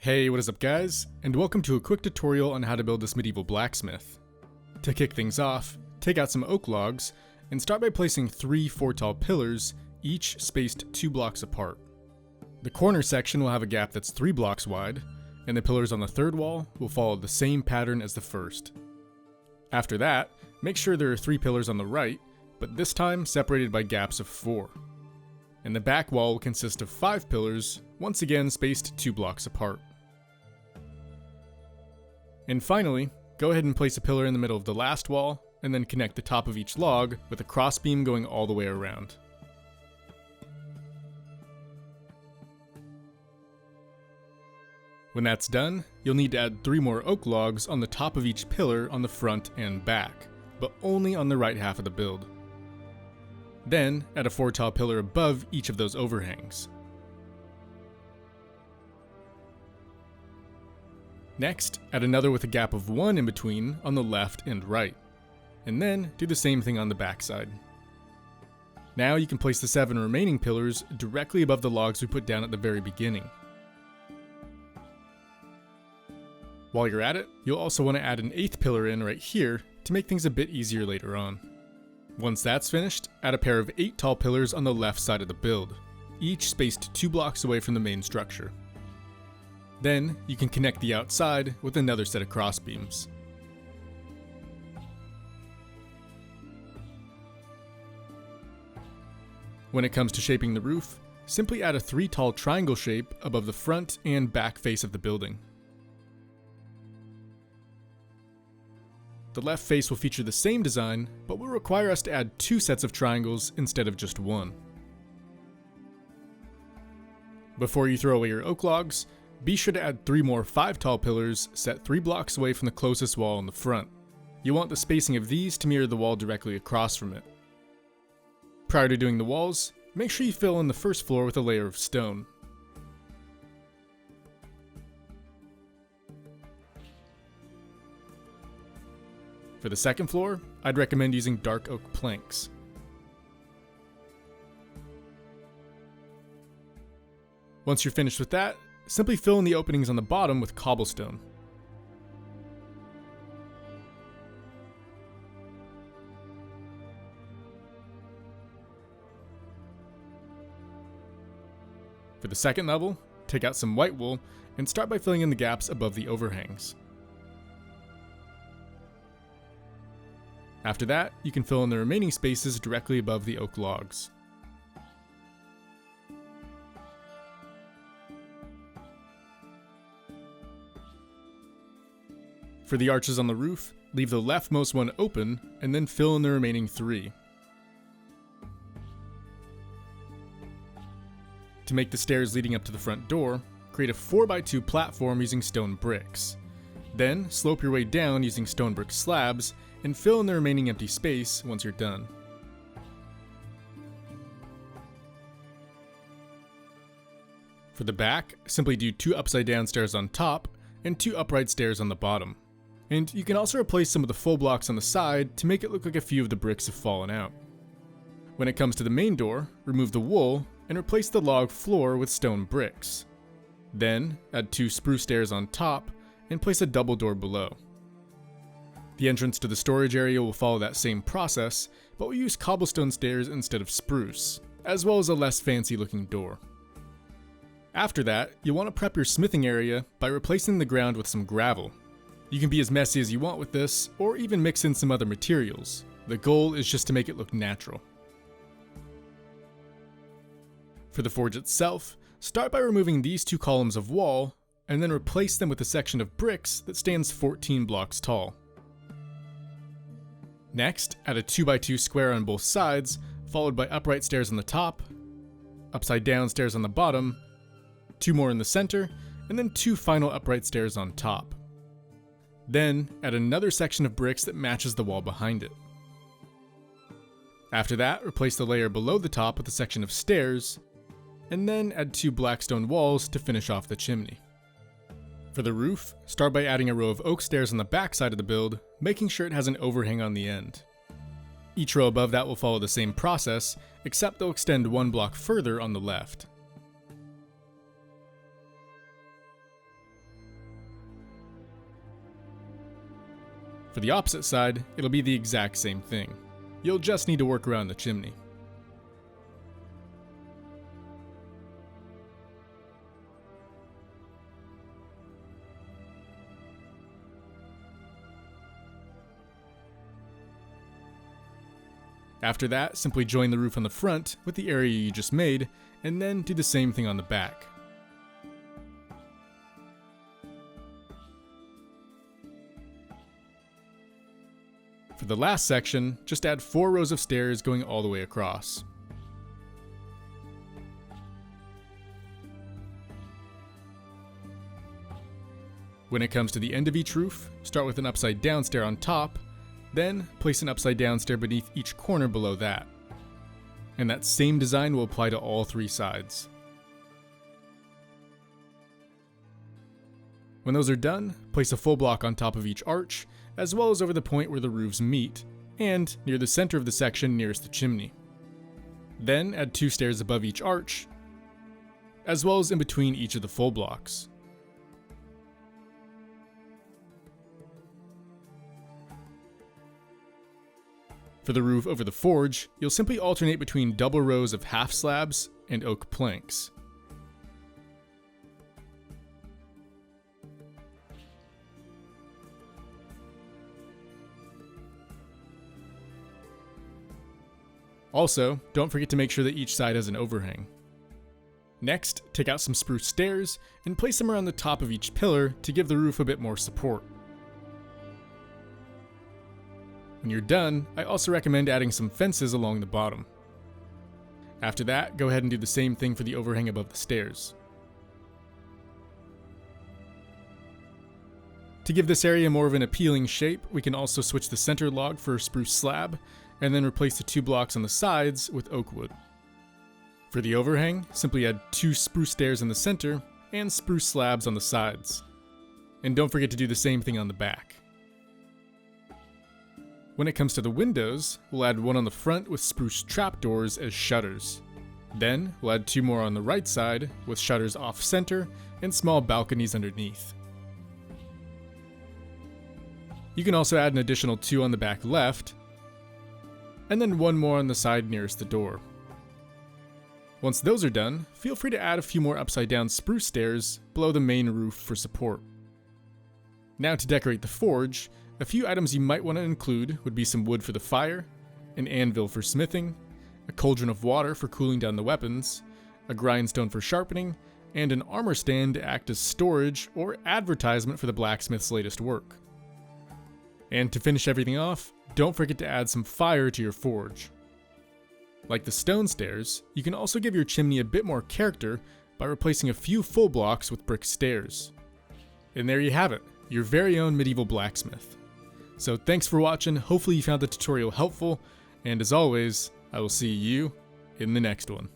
Hey, what is up guys, and welcome to a quick tutorial on how to build this medieval blacksmith. To kick things off, take out some oak logs, and start by placing 3 4-tall pillars, each spaced 2 blocks apart. The corner section will have a gap that's 3 blocks wide, and the pillars on the third wall will follow the same pattern as the first. After that, make sure there are 3 pillars on the right, but this time separated by gaps of 4. And the back wall will consist of 5 pillars, once again spaced 2 blocks apart. And finally, go ahead and place a pillar in the middle of the last wall, and then connect the top of each log with a crossbeam going all the way around. When that's done, you'll need to add 3 more oak logs on the top of each pillar on the front and back, but only on the right half of the build. Then, add a 4-tall pillar above each of those overhangs. Next, add another with a gap of 1 in between on the left and right, and then do the same thing on the back side. Now you can place the 7 remaining pillars directly above the logs we put down at the very beginning. While you're at it, you'll also want to add an 8th pillar in right here to make things a bit easier later on. Once that's finished, add a pair of 8 tall pillars on the left side of the build, each spaced 2 blocks away from the main structure. Then, you can connect the outside with another set of crossbeams. When it comes to shaping the roof, simply add a 3 tall triangle shape above the front and back face of the building. The left face will feature the same design, but will require us to add 2 sets of triangles instead of just 1. Before you throw away your oak logs, be sure to add 3 more 5 tall pillars set 3 blocks away from the closest wall in the front. You want the spacing of these to mirror the wall directly across from it. Prior to doing the walls, make sure you fill in the first floor with a layer of stone. For the second floor, I'd recommend using dark oak planks. Once you're finished with that, simply fill in the openings on the bottom with cobblestone. For the second level, take out some white wool and start by filling in the gaps above the overhangs. After that, you can fill in the remaining spaces directly above the oak logs. For the arches on the roof, leave the leftmost one open and then fill in the remaining 3. To make the stairs leading up to the front door, create a 4x2 platform using stone bricks. Then slope your way down using stone brick slabs and fill in the remaining empty space once you're done. For the back, simply do 2 upside down stairs on top and 2 upright stairs on the bottom. And you can also replace some of the full blocks on the side to make it look like a few of the bricks have fallen out. When it comes to the main door, remove the wool and replace the log floor with stone bricks. Then, add 2 spruce stairs on top and place a double door below. The entrance to the storage area will follow that same process, but we'll use cobblestone stairs instead of spruce, as well as a less fancy looking door. After that, you'll want to prep your smithing area by replacing the ground with some gravel. You can be as messy as you want with this, or even mix in some other materials. The goal is just to make it look natural. For the forge itself, start by removing these 2 columns of wall, and then replace them with a section of bricks that stands 14 blocks tall. Next, add a 2x2 square on both sides, followed by upright stairs on the top, upside down stairs on the bottom, 2 more in the center, and then 2 final upright stairs on top. Then, add another section of bricks that matches the wall behind it. After that, replace the layer below the top with a section of stairs, and then add 2 black stone walls to finish off the chimney. For the roof, start by adding a row of oak stairs on the back side of the build, making sure it has an overhang on the end. Each row above that will follow the same process, except they'll extend 1 block further on the left. For the opposite side, it'll be the exact same thing. You'll just need to work around the chimney. After that, simply join the roof on the front with the area you just made, and then do the same thing on the back. For the last section, just add 4 rows of stairs going all the way across. When it comes to the end of each roof, start with an upside down stair on top, then place an upside down stair beneath each corner below that. And that same design will apply to all 3 sides. When those are done, place a full block on top of each arch, as well as over the point where the roofs meet, and near the center of the section nearest the chimney. Then add 2 stairs above each arch, as well as in between each of the full blocks. For the roof over the forge, you'll simply alternate between double rows of half slabs and oak planks. Also, don't forget to make sure that each side has an overhang. Next, take out some spruce stairs and place them around the top of each pillar to give the roof a bit more support. When you're done, I also recommend adding some fences along the bottom. After that, go ahead and do the same thing for the overhang above the stairs. To give this area more of an appealing shape, we can also switch the center log for a spruce slab, and then replace the 2 blocks on the sides with oak wood. For the overhang, simply add 2 spruce stairs in the center and spruce slabs on the sides. And don't forget to do the same thing on the back. When it comes to the windows, we'll add 1 on the front with spruce trapdoors as shutters. Then, we'll add 2 more on the right side with shutters off center and small balconies underneath. You can also add an additional 2 on the back left, and then 1 more on the side nearest the door. Once those are done, feel free to add a few more upside down spruce stairs below the main roof for support. Now to decorate the forge, a few items you might want to include would be some wood for the fire, an anvil for smithing, a cauldron of water for cooling down the weapons, a grindstone for sharpening, and an armor stand to act as storage or advertisement for the blacksmith's latest work. And to finish everything off, don't forget to add some fire to your forge. Like the stone stairs, you can also give your chimney a bit more character by replacing a few full blocks with brick stairs. And there you have it, your very own medieval blacksmith. So thanks for watching, hopefully you found the tutorial helpful, and as always, I will see you in the next one.